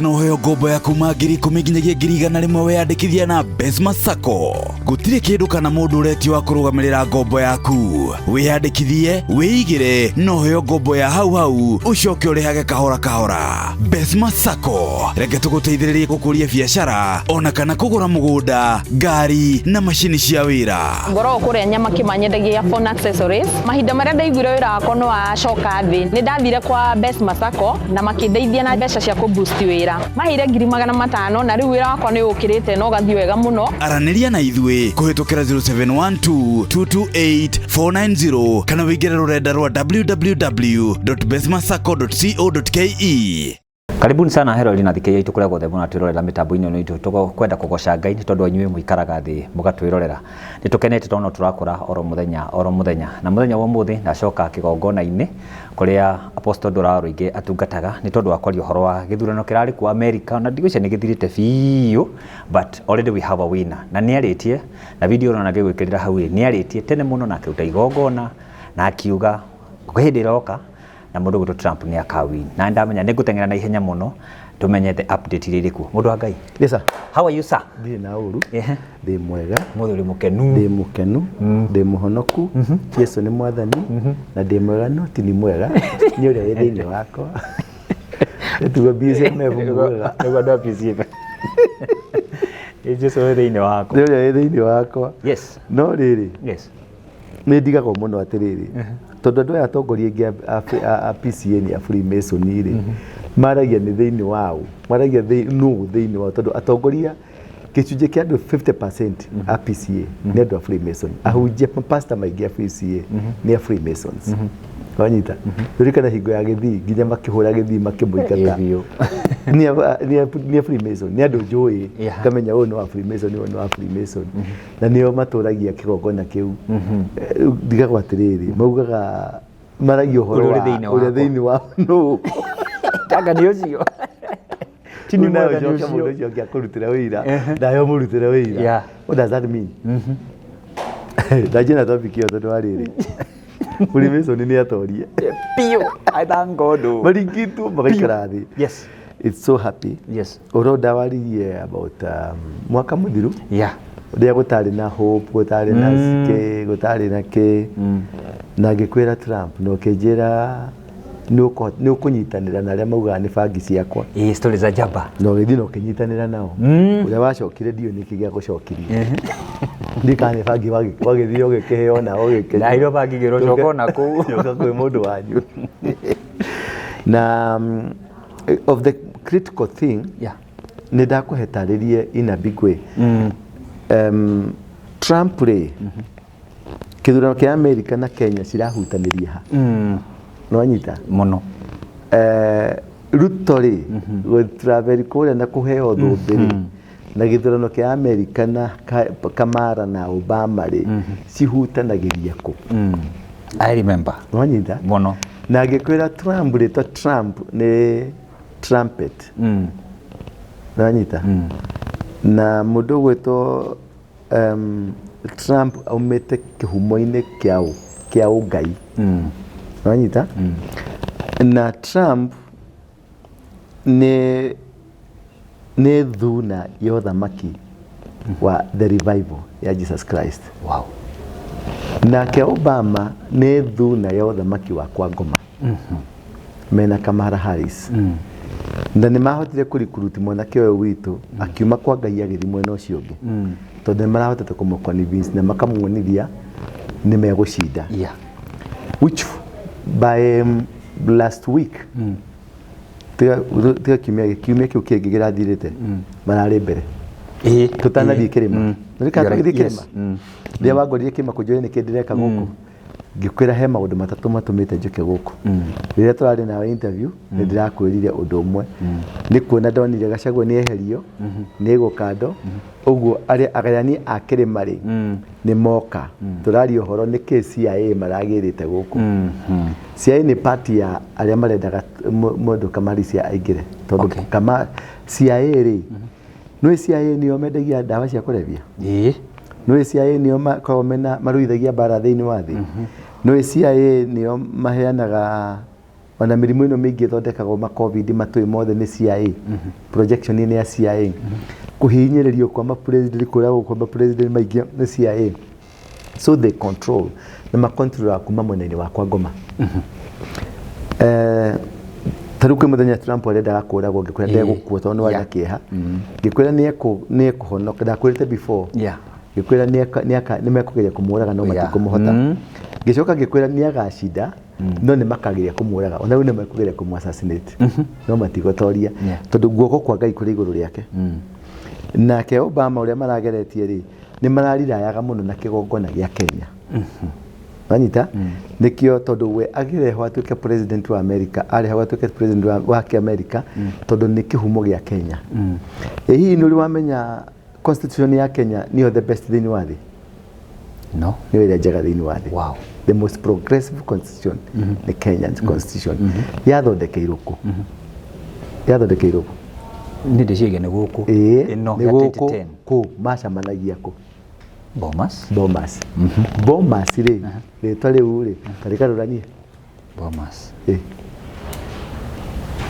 no heo ngombo ya kuma ngiri 10 nginyagia ngiri 100 weyandĩkithia na Besma Sacco. Gũtirĩ kĩndũ kana mũndũ ũretio wa kũrũgamĩrĩra ngombo yaku. Wĩyandĩkithie, wĩigĩre, no heo ngombo ya hau ũcoke ũrĩhage kahora kahora. Besma Sacco, reke tũgũteithĩrĩrie gũkũria biacara ona kana kũgũra mũgũnda, ngari na macini cia wĩra. Ngoro kũrĩa nyama kĩmanyendagia phone accessories. Mahinda marĩa ndaiguire wĩra wakwa no acoka thĩ. Nĩ ndathire kwa Besma Sacco na makĩndeithia na mbeca cia kũboost wĩra. Maheire 500,000 na rĩu wĩra wakwa nĩ ũkĩrĩte no gathi wega mũno. Aranĩria na ithuĩ kũhĩtũkĩra 0712-228-490 kana wĩingĩre rũrenda rwa www.besmasacco.co.ke. Karibuni sana Herald na thikia itu kuria gothe muna twirorera mitambo-ini no itu kwenda kugoca Ngai ni tondu anyuĩ muikaraga thi mugatwirorera ni tukenete tono turakura oro muthenya na muthenya wa muthi ndacoka kigongona-ini kuria Apostle Ndũraroige atungataga ni tondu akwaria horo wa githurano kirari ku America na ndigwicia ni githirite biũ but already we have a winner na ni aritie na video na ngĩgwĩkĩrĩra hau ni aritie tene muno na akiruta igongona na akiuga hĩndĩ ĩroka na mũndũ gwĩtwo Trump ni akawin na ndamenya nĩ ngũteng'era na ihenya mũno tumenyete update rĩrĩkũ mũndũ wa Ngai. Yes sir. How are you sir? Ndĩ na ũru. Ndĩ mwega. Mũthuri mũkenu. Ndĩ mũkenu. Ndĩ mũhonoku. Yesu nĩ mwathani na ndĩ mwega no ti ni mwega nĩ ũrĩa wĩ thĩinĩ wakwa. Tugo busy mwega. Nĩguo andũ busy. Jesu wĩ thĩinĩ wakwa. Nĩ ũrĩa wĩ thĩinĩ wakwa. Yes. No rĩrĩ. Yes. Nĩ ndigagwo mũno atĩrĩrĩ. Tondu andũ aya atongoria aingĩ a PCA a Freemason rĩ maragia nĩ thĩinĩ wao maragia thĩinĩ wao tondu atongoria gĩcunjĩ kĩa andũ 50% a PCA nĩ andũ a Freemason. Ahunjia pastor maingĩ a PCA nĩ a Freemasons. Wanyita rĩrikana hingo ya gĩthii nginya makĩhũra gĩthii makĩmũingata nĩ a Freemason nĩ andũ njũĩ kamenya ũyũ nĩ wa Freemason ũyũ nĩ wa Freemason na nĩo matũragia kĩgongona kĩu. Ndigagwo atĩrĩrĩ maugaga maragia ũhoro wa ũrĩa thĩinĩ wao no tanga nĩ ũcio tini mwega nĩ ũcio mũndũ ũcio angĩakũrutĩra wĩra ndayo mũrutĩra wĩra. What does that mean? Ndajĩna topic ĩyo tondũ wa rĩrĩ Freemason nĩ atoria piũ I thank God maringitwo magaikara thĩ. Yes, it's so happy. Yes, ũro ndawaririe about mwaka mũthiru ũrĩa gũtarĩ na hope gũtarĩ na ske gũtarĩ na kĩ na ngĩkwĩra Trump no kĩnjĩra nĩ ũkũnyitanĩra na arĩa maugaga nĩ bangi ciakwa stories za jaba no gĩthiĩ no kĩnyitanĩra nao ũrĩa wacokire ndiũ nĩkĩ gĩa gũcokirie ndikane bangi wagĩthiĩ ũgĩkĩheo na ũgĩkĩheo na iro bangi gĩrocoka na kũu kwĩ mũndũ wanyu na of the critical thing nĩ ndakũhe tarĩrie in a big way. Trump rĩ kĩthurano kĩa America na Kenya cirahutanĩria ha no anyita mũno. Ruto rĩ gũtravel kũrĩa na kũheo thũmbĩ na gĩthurano kĩa America na Kamala na Obama rĩ cihutanagĩria kũ? I remember no anyita mũno na ngĩkwĩra Trump rĩ Trump nĩ trumpet no anyita na mũndũ gwĩtwo Trump aumĩte kĩhumo-inĩ kĩa ũngai no anyita na Trump nĩ thuna ya ũthamaki wa the revival ya Jesus Christ. Wow. Nake Obama nĩ thuna ya ũthamaki wa kwa ngoma mena Kamala Harris na nĩ mahotire kũrikuruti mwanake ũyũ witũ akiuma kwa Ngai agĩthiĩ mwena ũcio ũngĩ tondũ nĩ marahotete kũmũconvince na makamuonithia nĩ megũcinda which by last week tiga kiumia kĩu kĩngĩ kĩrathirĩte mararĩ mbere tũtanathiĩ kĩrĩma tũgĩthiĩ kĩrĩma rĩrĩa wangoririe kĩrĩma kũnjũĩ nĩkĩ ndĩreka gũkũ ngĩkwĩra he maũndũ matatũ matũmĩte njũke gũkũ. Rĩrĩa tũrarĩ nawe interview nĩ ndĩrakwĩrire ũndũ ũmwe nĩ kuona ndonire Gachagua nĩ eherio nĩ gũkandwo ũguo arĩa agayani a kĩrĩma rĩ nĩ moka tũraria ũhoro nĩkĩ CIA maragĩrĩte gũkũ. CIA nĩ party ya arĩa marendaga mũndũ Kamarisia aingĩre tondũ CIA rĩ nĩ CIA nĩo mendagia ndawa cia kũrebia nĩ CIA nĩo makoragwo mena maruithagia mbara thĩinĩ wa thĩ nĩ CIA nĩo maheanaga ona mĩrimũ ĩno mĩingĩ ĩthondekagwo ma COVID matũĩ mothe nĩ CIA projection nĩ ya CIA kũhinyĩrĩrio kwa ma president kũragwo kwa ma president maingĩ nĩ CIA so they control na ma control kuma mwena-inĩ wakwa Ngoma tarĩu kwĩ mũthenya Trump arendaga kũragwo ngĩkwĩra ndegũkua tondũ nĩ wanya kĩeha ngĩkwĩra nĩ ekũhonoka ndakwĩrĩte before ngĩkwĩra nĩ mekũgeria kũmũraga no matikũmũhota ngĩcoka ngĩkwĩra nĩ agacinda no nĩ makageria kũmũraga ona rĩu nĩ mekũgeria kũmũ assassinate no matigũtoria tondũ guoko kwa Ngai kũrĩ igũrũ rĩake nake Obama ũrĩa marageretie rĩ nĩ mararirayaga mũno na kĩgongona gĩa Kenya Wanyita nikio tondũ we agĩreho atuĩke president wa America arĩho atuĩke president wa America tondũ nĩ kĩhumo gĩa Kenya hihi nĩ ũrĩ wamenya constitution ya Kenya niyo the best thĩinĩ wa thĩ no nĩ ĩrĩa njega thĩinĩ wa thĩ wow the most progressive constitution the Kenyan constitution yathondekeirwo kũ yathondekeirwo kũ nĩ ndĩciria nĩ gũkũ ĩno ya 2010 kũ macamanagia kũ Bomas Bomas rĩ rĩtwa rĩu rĩ tarĩka rũranie Bomas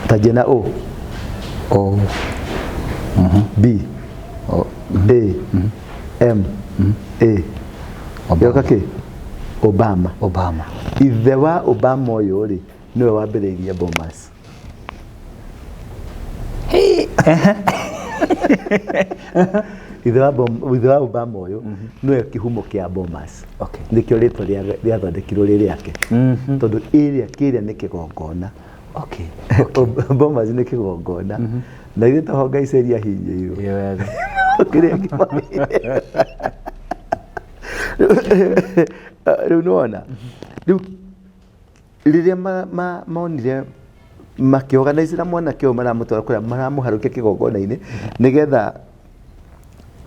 tajia na O B A M A yoka kĩ Obama ithe wa Obama ũyũ rĩ nĩwe wambĩrĩirie Bomas ithe wa Obama ũyũ nĩwe kĩhumo kĩa Bomas nĩkĩo rĩtwa rĩathondekirwo rĩ rĩake tondũ kĩrĩa nĩ kĩgongona Bomas nĩ kĩgongona na ithuĩ toho Ngai ceria hinyĩirwo rĩu nĩwona rĩu rĩrĩa monire makĩorganize na mwanake ũyũ maramũtwara kũrĩa maramũharũkia kĩgongona-inĩ nĩgetha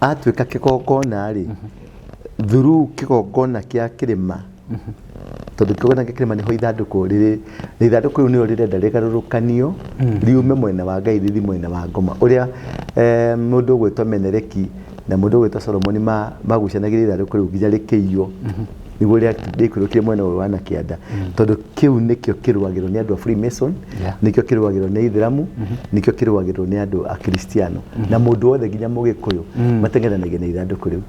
atuĩka kĩgongona rĩ through kĩgongona kĩa kĩrĩma tondũ kĩgongona kĩa kĩrĩma nĩho ithandũkũ rĩrĩ na ithandũkũ rĩu nĩyo rĩrenda rĩgarũrũkanio riume mwena wa Ngai rĩthiĩ mwena wa Ngoma ũrĩa mũndũ ũgwĩtwo Menereki na mũndũ ũgwĩtwo Solomoni magucanagĩria ithandũkũ rĩu nginya rĩkĩiywo niguo rĩikũrũkire mwena ũyũ wa Nakĩanda tondũ kĩu nĩkĩo kĩrũagĩrĩrwo nĩ andũ a Freemason nĩkĩo kĩrũagĩrĩrwo nĩ Ithĩramu nĩkĩo kĩrũagĩrĩrwo nĩ andũ a Kristiano na mũndũ wothe nginya Mũgĩkũyũ mateng'eranagia na ithandũkũ rĩu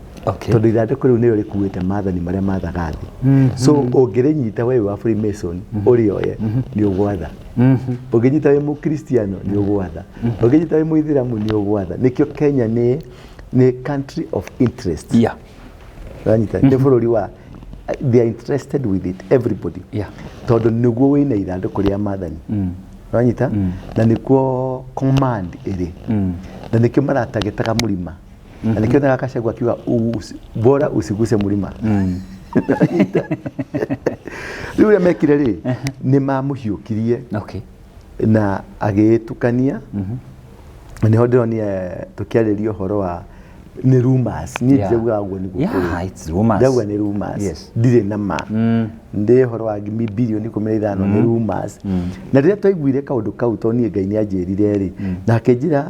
tondũ ithandũkũ rĩu nĩrĩo rĩkuĩte maathani marĩa mathaga thĩ so ũngĩrĩnyita we wa Freemason ũrĩoye nĩ ũgwatha ũngĩnyita wĩ Mũkristiano nĩ ũgwatha ũngĩnyita wĩ Mũithĩramu nĩ ũgwatha nĩkĩo Kenya nĩ country of interest wanyita nĩ bũrũri wa they are interested with it everybody tondũ nĩguo wĩna ithandũkũ rĩa maathani wanyita na nĩkuo command ĩrĩ na nĩkĩo maratagĩtaga mũrima na nĩkĩo na Gachagua akiuga bora usiguse mũrima rĩu ũrĩa mekire rĩ nĩ mamũhiũkirie na agĩtukania nĩho ndĩronire tũkĩarĩria ũhoro wa nĩ rumors niĩ ndĩrauga guo nĩguo ndauga nĩ rumors ndirĩ na ma ndĩ ũhoro wa bilioni 15 nĩ rumors na rĩrĩa twaiguire kaũndũ kau tondũ niĩ Ngai nĩanjĩrire rĩ na akĩnjĩra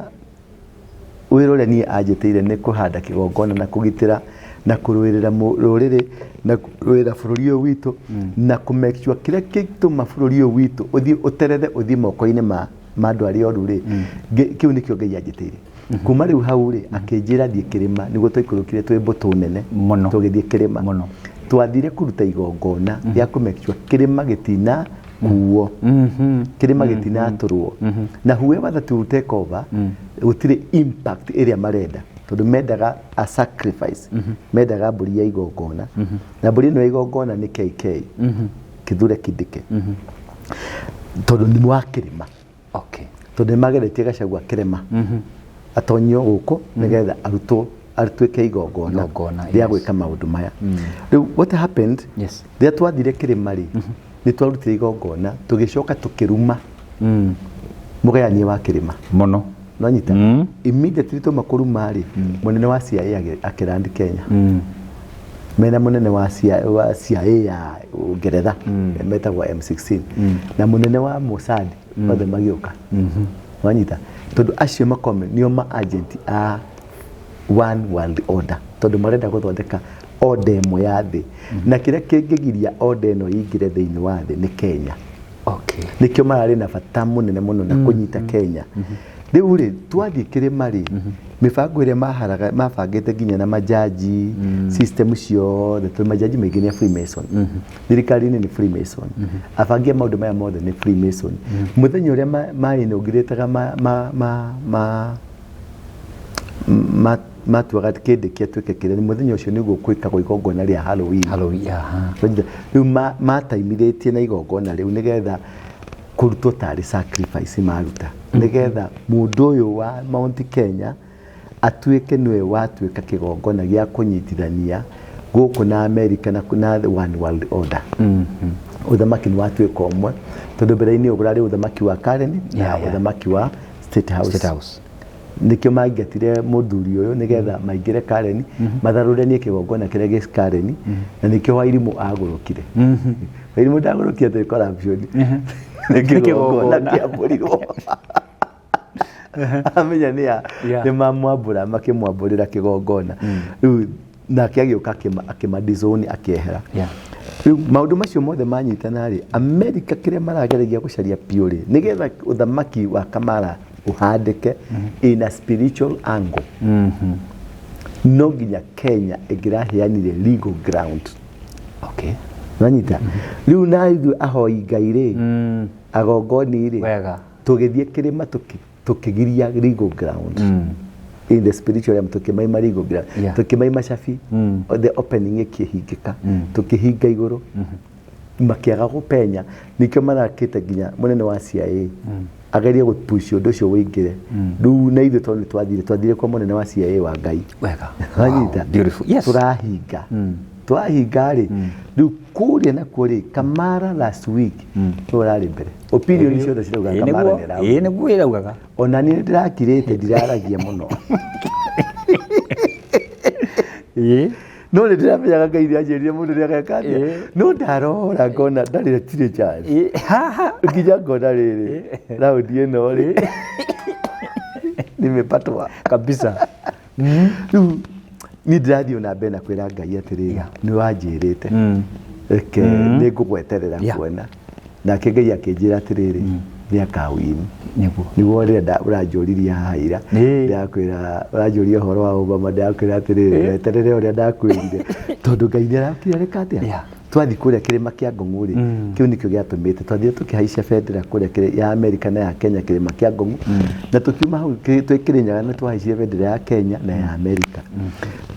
wĩra ũrĩa niĩ anjĩtĩire nĩ kũhanda kĩgongona na kũgitĩra na kũrũĩrĩra rũrĩrĩ na kũrũĩrĩra bũrũri ũyũ witũ na kũ-make sure kĩrĩa kĩngĩtũma bũrũri ũyũ witũ ũthiĩ ũterethe ũthiĩ moko-inĩ ma andũ arĩa oru rĩ kĩu nĩkĩo Ngai anjĩtĩire kuma rĩu hau rĩ akĩnjĩra thiĩ kĩrĩma nĩguo twaikũrũkire twĩ mbũtũ nene tũgĩthiĩ kĩrĩma twathire kũruta igongona rĩa kũ-make sure kĩrĩma gĩtina kuo kĩrĩma gĩtinatũrwo na whoever that will take over gũtirĩ impact ĩrĩa marenda tondũ mendaga a sacrifice mendaga mbũri ya igongona na mbũri ĩno ya igongona nĩ KK Kithure Kindiki tondũ nĩ wa kĩrĩma tondũ nĩmageretie Gachagua kĩrĩma atonyio gũkũ nĩgetha atuĩke igongona rĩa gwĩka maũndũ maya rĩu what happened rĩrĩa twathire kĩrĩma rĩ nĩ twarutire igongona tũgĩcoka tũkĩruma mũgayania wa kĩrĩma mũno nanyita immediately tuma kũruma rĩ mũnene wa CIA akĩrandi Kenya mena mũnene wa CIA ya Ngeretha metagwo M16 na mũnene wa Mossad othe magĩũka wanyita tondũ acio makome nĩo ma agent a one world order tondũ marenda gũthondeka order ĩmwe ya thĩ na kĩrĩa kĩngĩgiria order ĩno ĩingĩre thĩinĩ wa thĩ nĩ Kenya Okay. Nikio mararĩ na bata mũnene mũno na kũnyita Kenya. Rĩu rĩ twathiĩ kĩrĩma rĩ mĩbango ĩrĩa mabangĩte nginya na majaji system ciothe tondũ majaji maingĩ nĩ Freemason. Thirikari-inĩ nĩ Freemason. Abangia maũndũ maya mothe nĩ Freemason. Mũthenya ũrĩa mainogirĩtaga matuaga kĩndĩ kĩatuĩke kĩrĩa nĩ mũthenya ũcio nĩguo gwĩkagwo igongona rĩa Halloween. Rĩu mataimithĩtie na igongona rĩu nĩgetha kũrutwo tarĩ sacrifice maruta nĩgetha mũndũ ũyũ wa Mount Kenya atuĩke nĩwe watuĩka kĩgongona gĩa kũnyitithania gũkũ na America na one world order. Ũthamaki nĩ watuĩka ũmwe tondũ mbere-inĩ ũgũrarĩ ũthamaki wa Karen na ũthamaki wa State House. Nikio maingatire mũthuri ũyũ nĩgetha maingĩre Karen matharũranie kĩgongona kĩrĩa gĩ Karen na nikio Wairimu agũrũkire. Wairimu ndagũrũkire atĩ corruption kĩgongona kĩambũrirwo. Amenya nĩ mamwambũra makĩmwambũrĩra kĩgongona. Rĩu nake agĩũka akĩmadizoni akĩehera. Rĩu maũndũ macio mothe manyitana rĩ America kĩrĩa marageragia gũcaria piũ rĩ nĩgetha ũthamaki wa Kamara uhandike in a spiritual angle. No nginya Kenya ĩngĩraheanire legal ground. Okay. Nanyita. Rĩu na ithuĩ ahoi Ngai rĩ agongoni rĩ tũgĩthiĩ kĩrĩma tũkĩgiria legal ground. In the spiritual realm tukimaima legal ground. Tukimaima Shafi the opening ĩkĩhingĩka tukihinga igũrũ makiaga gũpenya nikio marakĩte nginya mũnene wa CIA ageria gũpush ũndũ ũcio wĩingĩre. Rĩu na ithuĩ tondũ twathire kwa mũnene wa CIA wa Ngai. Wanyita. Tũrahinga. Twahinga rĩ rĩu kũrĩa nakuo rĩ Kamara last week tũrarĩ mbere. Opinion ciothe cirauga Kamara nĩ raũ. Nĩguo iraugaga. Ona niĩ ndĩrakirĩte ndiraragia mũno. No nĩ ndĩramenyaga Ngai nĩanjĩrire mũndũ nĩageka atĩa. No ndarora ngona ndarĩ tirĩ chance. Nginya ngona rĩrĩ raundi ĩno rĩ nimepatwa kabisa. Rĩu niĩ ndĩrathiĩ na mbere na kwĩra Ngai atĩrĩrĩ nĩ wanjĩrĩte reke nĩngũgweterera kuona nake Ngai akĩnjĩra atĩrĩrĩ nĩakawini nĩguo rĩrĩa ũranjũririe haha ira ndakwĩra ũranjũria ũhoro wa Obama ndakwĩra atĩrĩrĩ weterere ũrĩa ndakwĩrire tondũ Ngai nĩarakĩra reka atĩa twathi kũrĩa kĩrĩma kĩa Ngong'u rĩ kĩu nĩkĩo gĩatũmĩte twathire tũkĩhaicia bendera kũrĩa ya America na ya Kenya kĩrĩma kĩa Ngong'u na tũkiuma hau twĩkĩrĩnyaga na twahaicire bendera ya Kenya na ya America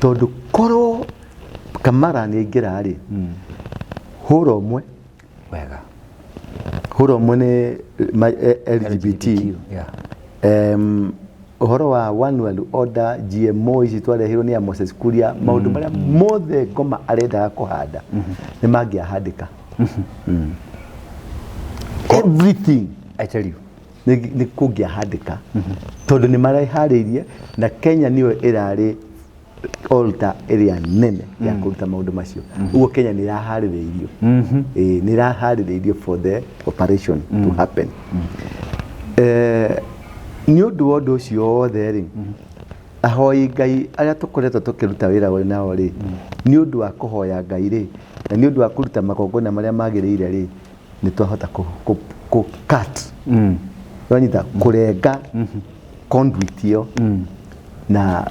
tondũ korwo Kamara nĩaingĩra rĩ hũra ũmwe wega hũra ũmwe nĩ LGBT ũhoro wa one world order GMO ici twarehirwo nĩ Moses Kuria maũndũ marĩa mothe Ngoma arendaga kũhanda nĩ mangĩahandĩka. Everything I tell you nĩ kũngĩahandĩka tondũ nĩ mareharĩirie na Kenya nĩyo ĩrarĩ altar area nene ya kũruta maũndũ macio. Ũguo Kenya nĩ ĩraharĩrĩirio nĩ ĩraharĩrĩirio for the operation to happen. Nĩ ũndũ wa ũndũ ũcio wothe rĩ ahoi Ngai arĩa tũkoretwo tũkĩruta wĩra nao rĩ nĩ ũndũ wa kũhoya Ngai rĩ na nĩ ũndũ wa kũruta magongona marĩa magĩrĩire rĩ nĩ twahota cut wanyita kũrenga conduit ĩyo na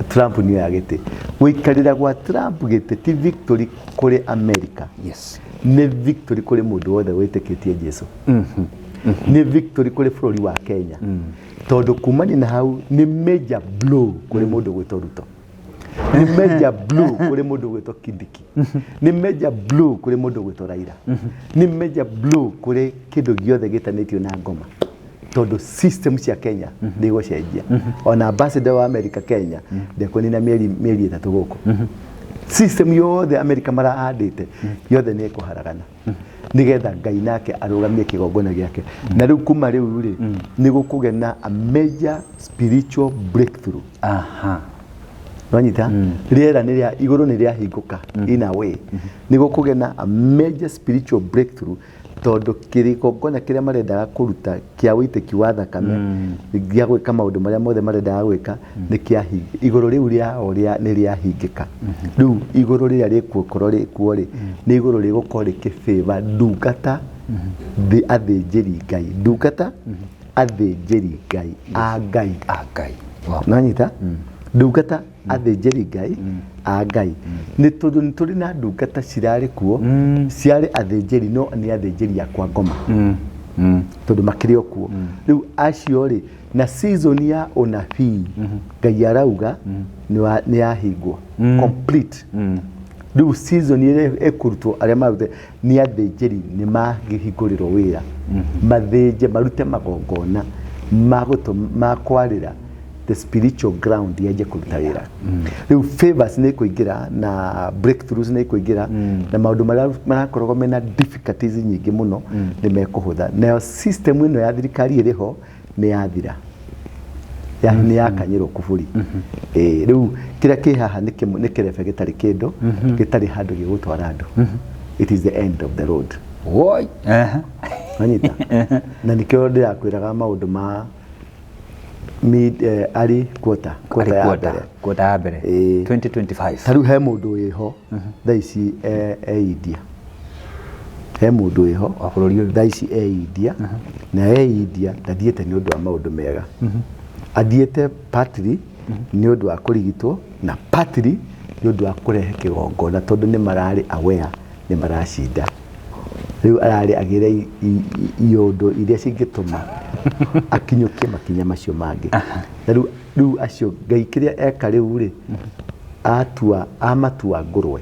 Trump nĩ yagĩte gũikarĩra gwa Trump gĩtĩ ti victory kũrĩ America nĩ victory kũrĩ mũndũ wothe wĩtĩkĩtie Jesũ. Nĩ victory kũrĩ bũrũri wa Kenya tondũ kumani na hau nĩ major blow kũrĩ mũndũ gwĩtwo Ruto, nĩ major blow kũrĩ mũndũ gwĩtwo Kindiki, nĩ major blow kũrĩ mũndũ gwĩtwo Raila, nĩ major blow kũrĩ kĩndũ gĩothe gĩtanĩtio na Ngoma tondũ system cia Kenya nĩ gũcenjia. Ona ambassador wa America Kenya ndekũnina mĩeri 3 gũkũ system yothe America marahandĩte yothe nĩ ĩkũharagana nigetha Ngai nake arũgamie kĩgongona gĩake. Na rĩu kuma rĩu rĩ nĩ gũkũgĩa na a major spiritual breakthrough. Wanyita rĩera nĩ igũrũ nĩ rĩahingũka in a way nĩ gũkũgĩa na a major spiritual breakthrough tondu kirikongona kiria marendaga kuruta kia uitiki wa thakame gĩa gwĩka maũndũ marĩa mothe marendaga gwĩka nĩ kĩahinga. Igũrũ rĩu rĩao nĩ rĩahingĩka. Rĩu igũrũ rĩrĩa rĩkuokorwo rĩkuo rĩ nĩ igũrũ rĩgũkorwo rĩkĩbĩba ndungata athĩnjĩri Ngai, ndungata athĩnjĩri Ngai a Ngai. Nanyita ndungata athĩnjĩri Ngai a Ngai. Nĩ tondũ nĩ tũrĩ na ndungata cirarĩ kuo ciarĩ athĩnjĩri no nĩ athĩnjĩri akwa ngoma tondũ makĩrĩ o kuo. Rĩu acio rĩ na season ya ũnabii Ngai arauga nĩ yahingwo complete. Rĩu season ĩrĩa ĩkũrutwo arĩa marute nĩ athĩnjĩri nĩ mahingũrĩrwo wĩra mathĩnje marute magongona ma kwarĩra the spiritual ground yaje kuruta wĩra. Rĩu favors nĩ kũingĩra na breakthroughs nĩ kũingĩra na maũndũ marĩa marakorwo mena difficulties nyingĩ mũno nĩ mekũhũtha. Nayo system ĩno ya thirikari ĩrĩho nĩ yathira nĩ yakanyĩrwo kuburi. Rĩu kĩrĩa kĩ haha nĩ kĩrebe gĩtarĩ kĩndũ gĩtarĩ handũ gĩgũtwara andũ. It is the end of the road. Woi Anyita na nikĩo ndĩrakwĩraga maũndũ ma ari quarter ya mbere 2025. Tarĩu he mũndũ wĩho thaa ici India, he mũndũ wĩho thaa ici India na India ndathiĩte nĩ ũndũ wa maũndũ mega. Athiĩte partly nĩ ũndũ wa kũrigitwo na partly nĩ ũndũ wa kũrehe kĩgongona tondũ nĩ mararĩ aware nĩ maracinda. Rĩu ararĩ agĩre iondo iria cingĩtũma akinyũkie makinya macio mangĩ. Na rĩu acio Ngai kĩrĩa eka rĩu rĩ amatua ngũrwe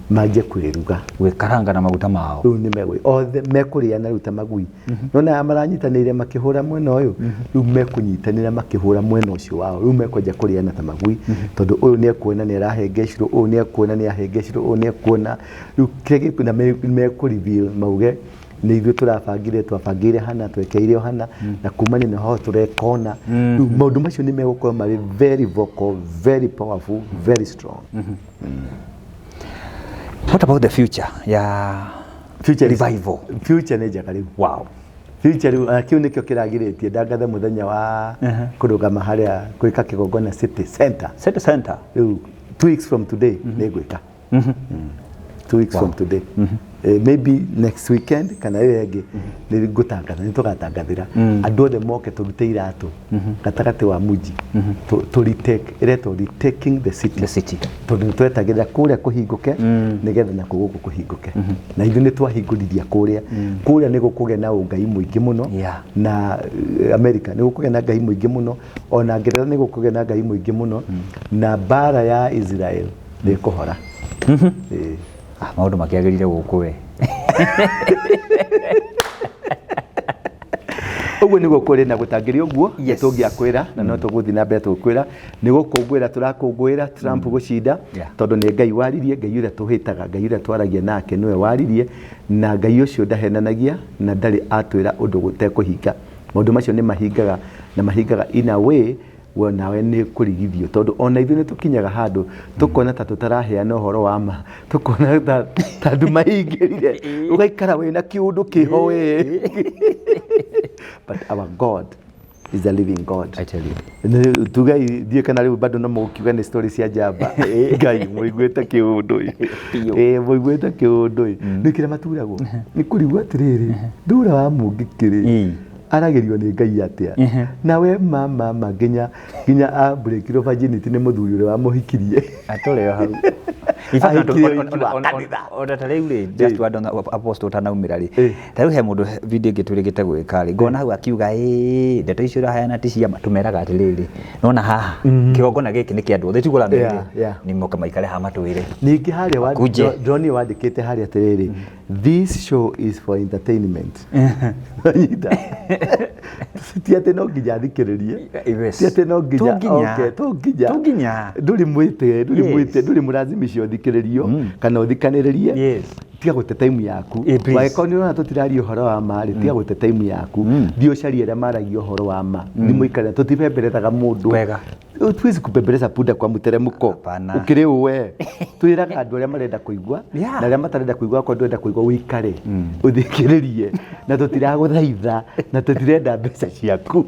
manjie kwĩruga gwĩkaranga na maguta mao. Rĩu nĩ megwĩ othe mekũrĩa na ruta magui. Nona maranyitanĩire makĩhũra mwena ũyũ rĩu mekũnyitanĩra makĩhũra mwena ũcio wao. Rĩu mekwenja kũrĩa na ta magui tondũ ũyũ nĩ ekuona nĩ arahengecirwo, ũyũ nĩ ekuona nĩ ahengecirwo, ũyũ nĩ ekuona. Rĩu kĩrĩa gĩkũna mekũrivio mauge nĩ ithuĩ twabangĩire hana twekeire hana na kumania na ho tũrekona. Rĩu maũndũ macio nĩ megũkorwo marĩ very vocal, very powerful, very strong. What about the future ya revival? Future nĩ njega rĩu. Wow. Future rĩu kĩu nĩkĩo kĩragirĩtie ndangathe mũthenya wa kũrũgama harĩa gwĩka kĩgongona City Center. Rĩu 2 weeks from today nĩ gwĩka. 2 weeks from today. Maybe next weekend kana ĩyo ĩngĩ nĩ ngũtangatha nĩ tũgatangathĩra andũ othe moke tũrute iratũ gatagatĩ wa muji retaking the city tondũ nĩ twetagĩrĩra kũrĩa kũhingũke nĩgetha na gũkũ kũhingũke. Na ithuĩ nĩ twahingũrithia kũrĩa nĩ gũkũgĩa na ũngai mũingĩ mũno na America nĩ gũkũgĩa na ngai mũingĩ mũno, ona Ngeretha nĩ gũkũgĩa na ngai mũingĩ mũno na bara ya Israel nĩ kũhora. Maũndũ makĩagĩrire gũkũ we. Ũguo nĩ gũkũrĩ na gũtangĩria ũguo tũngĩakwĩra na no tũgũthiĩ na mbere tũkwĩra nĩ gũkũngũĩra tũrakũngũĩra Trump gũcinda tondũ nĩ Ngai waririe, Ngai ũrĩa tũhĩtaga, Ngai ũrĩa twaragia nake nĩwe waririe na Ngai ũcio ndahenanagia na ndarĩ atwĩra ũndũ gũtekũhinga. Maũndũ macio nĩ mahingaga na mahingaga in a way nawe nĩ kũrigithio tondũ ona ithuĩ nĩ tũkinyaga handũ tũkona ta tũtaraheana ũhoro wa ma, tũkona ta andũ mahingĩrire ũgaikara wĩna kĩũndũ kĩho we. But our God is a living God. I tell you. Tugai ndiye kana rĩu bado no mũkiuga nĩ story cia njamba. Ngai mũiguĩte kĩũndũ mũiguĩte kĩũndũ nĩ kĩrĩa maturagwo nĩ kũrigwo atĩrĩrĩ ndũra wa mũngĩkĩrĩ aragerio nĩ Ngai atia nawe mama nginya a breakiro virginity nĩ mũthuri ũrĩa wamũhikirie atũreo hau. Ona ta rĩu rĩ just word on apostle tanaumĩra rĩ ta rĩu he mũndũ video ĩngĩ twĩrĩgĩte gwĩka rĩ ngona hau akiuga ndeto icio ũrahayana ti cia matũmeraga atĩrĩrĩ nona haha kĩgongona gĩkĩ nĩ kĩa andũ othe tigũra nĩ moka maikare haha matwĩre. Ningĩ harĩa John wandĩkĩte harĩa atĩrĩrĩ this show is for entertainment. Ti atĩ no nginya thikĩrĩrie, ti atĩ no nginya ndũrĩ mwĩte mũrazimisha ũthikĩrĩrio kana ũthikanĩrĩrie. Tiga gũte time yaku wagĩkorwo nĩ ũrona tũtiraria ũhoro wa ma rĩ tiga gũte time yaku thiĩ ũcarie arĩa maragia ũhoro wa ma thimũ ikarĩa tũtibemberethaga mũndũ tuwezi kupembeleza punda kwa mteremko. Hapana. Ukiri uwe twiraga andu aria marenda kuigua na aria matarenda kuigua kwa ndwenda kuigua wikare uthikiririe na tutiraguthaitha na tutirenda mbeca ciaku.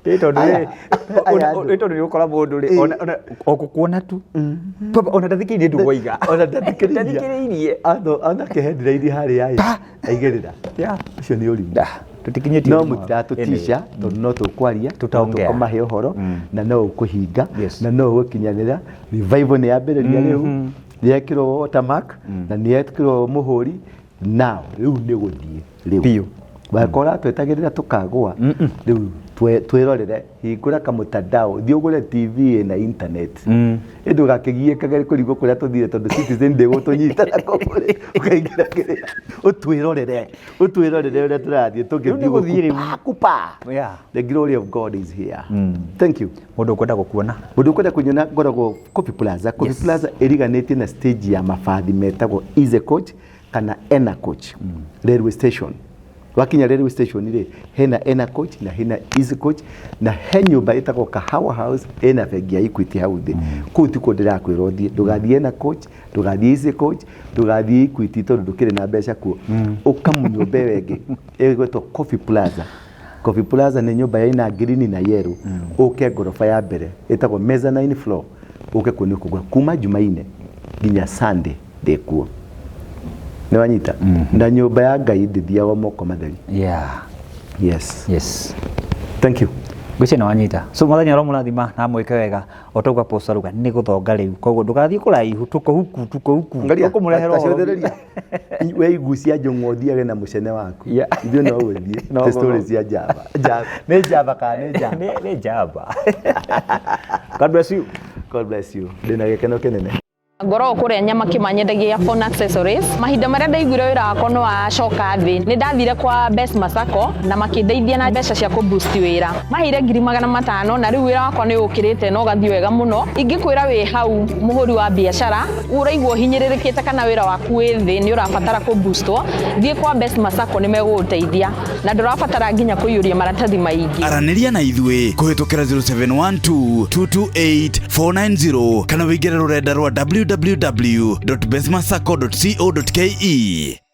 Ito nä å kora må ndå rä o gå kuona tu ona ndathikä irie ndågoiga ona ndathikä irie ona kä hendira-inä harä aigä rä ra å cio nä å rimu no må tiratå tica tondå no tå kwaria tå mahe å horo na no å kå hinga na no å gå kinyanä ra revival nä yambä rä ria rä u nä yekä rwo watermark na nä yekä rwo må hå ri nao rä u nä gå thiä rä u wakora twetagä rä ra tå kagwa rä u twirorere hingura kamutandao thii ugure TV na internet indu gakigie kagere kurigo kuria tuthire tondu Citizen ndigutunyita na kugure ukaingira kiria utwirorere uria turathie tungithie kupa the glory of God is here. Thank you. Mundu kwenda gukuona ngoragwo Coffee Plaza. Coffee Plaza iriganitie na stage ya mabathi metagwo Easy Coach kana Ena Coach railway station. Wakinya railway station ri hena Ena Coach na hena Easy Coach na he nyumba itagwo Kahawa House ena bengi ya Equity hau thi kuu tiko ndirakwirwo thie ndugathie Ena Coach ndugathie Easy Coach ndugathie Equity tondu ndukire na mbeca kuo ukamunyumba wengi igwetwo Coffee Plaza. Coffee Plaza ni nyumba ina green na yellow uke gorofa ya mbere itagwo mezzanine floor uke kuone kugura kuma Jumaine nginya Sunday ndikuo ni wanyita na nyumba ya Ngai ndithiaga moko matheri. Yes. Thank you. Gwici na wanyita so muthenya ro murathima na mwike wega otauga posta ruga ni guthonga riu koguo ndugathie kuraihu tuko huku ukumurehera we igucia njung'o thiage na mucene waku ithuĩ no gũthiĩ te stories ya Java nĩ Java kana nĩ Java. God bless you ndina gĩkeno kĩnene ngoro kuria nyama kimanyendagia phone accessories mahinda maria ndaiguire wira wakwa no acoka thi ni ndathire kwa Best Masako na makindeithia na mbeca cia ku boost wira mahire 500 na riu wira wakwa ni ukirite no gathi wega muno ingikwira wi hau muhuri wa biashara uraigwo hinyiririkite kana wira waku wi thi ni urabatara ku boostwo thie kwa Best Masako ni meguteithia na ndurabatara nginya kuyuria maratathi maingi araniria na ithui kuhitukira 0712228490 kana wigire rurenda rwa www.bestmasako.co.ke.